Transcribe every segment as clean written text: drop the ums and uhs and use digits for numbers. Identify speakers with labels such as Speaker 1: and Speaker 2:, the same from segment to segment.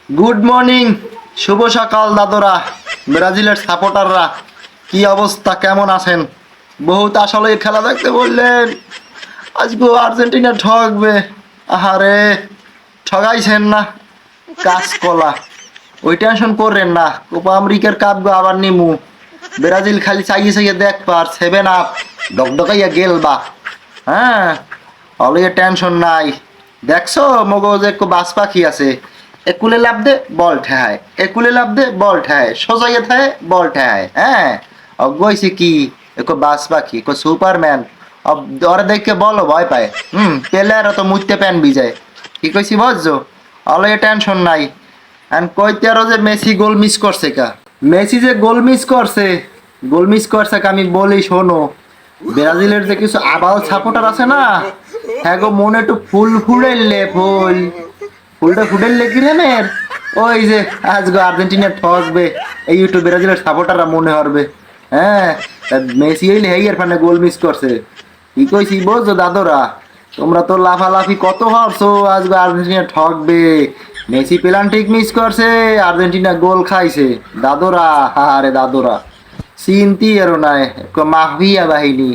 Speaker 1: Good morning, শুভ সকাল দাদরা, ব্রাজিলের সাপোর্টাররা। কি অবস্থা, কেমন আছেন? বহুত আসলে খেলা দেখতে বললেন, আজকে আর্জেন্টিনা ঠকবে। আহারে, ঠগাইছেন না, কাজ কলা। ওই টেনশন করবেন না, কোপা আমেরিকার কাপ গো আবার নিমু। ব্রাজিল খালি চাইয়ে চাইয়ে দেখ পার 7 আপ ডকডকাইয়া গেলবা। হ্যাঁ, অলইয়ে টেনশন নাই। দেখছো মগজে একটু বাস পাখি আছে, একুলে লাভ দে বল ঠেহায়, একুলে লাভ দে বল ঠেহায়, সোজাইয়ে থায় বল ঠেহায়। হ্যাঁ, অজ্ঞইছে কি একো বাস পাখি, একো সুপারম্যান। ওরা দেখে বলো ভয় পায়। পেলের তো মুইতে প্যান বিজায়। কি কইছি বুঝছো? অলইয়ে টেনশন নাই। এন্ড কইতে আরো যে মেসি গোল মিস করছে কা, মেসি যে গোল মিস করছে, গোল মিস করছে কা আমি বলি শোনো। ব্রাজিলের যে কিছু আবাল সাপোর্টার আছে না, হ্যাঁ গো মনে একটু ফুল ফুড়েললে ফুল, ফুলটা ফুটেললে কি রেমের, ওই যে আজকে আর্জেন্টিনা ঠকবে, এই একটু ব্রাজিলের সাপোর্টাররা মনে হরবে। হ্যাঁ, মেসি হইলে হেইয়ার ফানে গোল মিস করছে। কি কইছি বুঝছো দাদরা? তোমরা তো লাফালাফি কত হরছো, আজকে আর্জেন্টিনা ঠকবে। মেসি পেনাল্টি মিস করছে, আর্জেন্টিনা গোল খাইছে। দাদরা, আরে দাদরা, চিন্তি এরো নাই, মাফিয়া বাহিনী।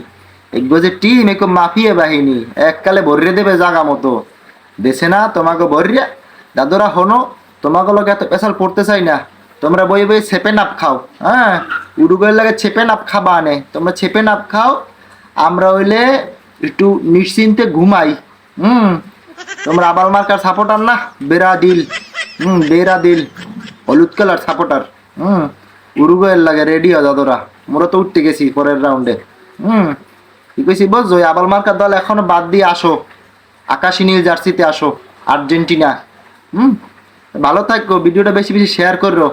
Speaker 1: এগো যে টিম, এক মাফিয়া বাহিনী, এককালে ভরিয়ে দেবে জাগা মতো। দেশে না তোমাকে ভরিয়া। দাদরা হনো, তোমাকে লোক এত পেশাল পড়তে চাই না। তোমরা বই বই ছেপে নাপ খাও। হ্যাঁ, উরুগুয়ের লাগে ছেপে নাপ খাবা আনে, তোমরা ছেপে নাপ খাও। আমরা হইলে একটু নিশ্চিন্তে ঘুমাই। হুম, তোমরা আবাল মার্কার সাপোর্টার না, বেরা দিল। বেরা দিল, হলুদ কালার সাপোর্টার। হুম, উরুগুয়ের লাগে রেডি হয় দাদরা। মোরা তো উঠতে গেছি পরের রাউন্ডে। হুম, কি কইছি বুঝছো? আবাল মার্কার দল এখনো বাদ দিয়ে আসো, আকাশি নীল জার্সিতে আসো, আর্জেন্টিনা। হুম, ভালো থাকো, ভিডিওটা বেশি বেশি শেয়ার করো।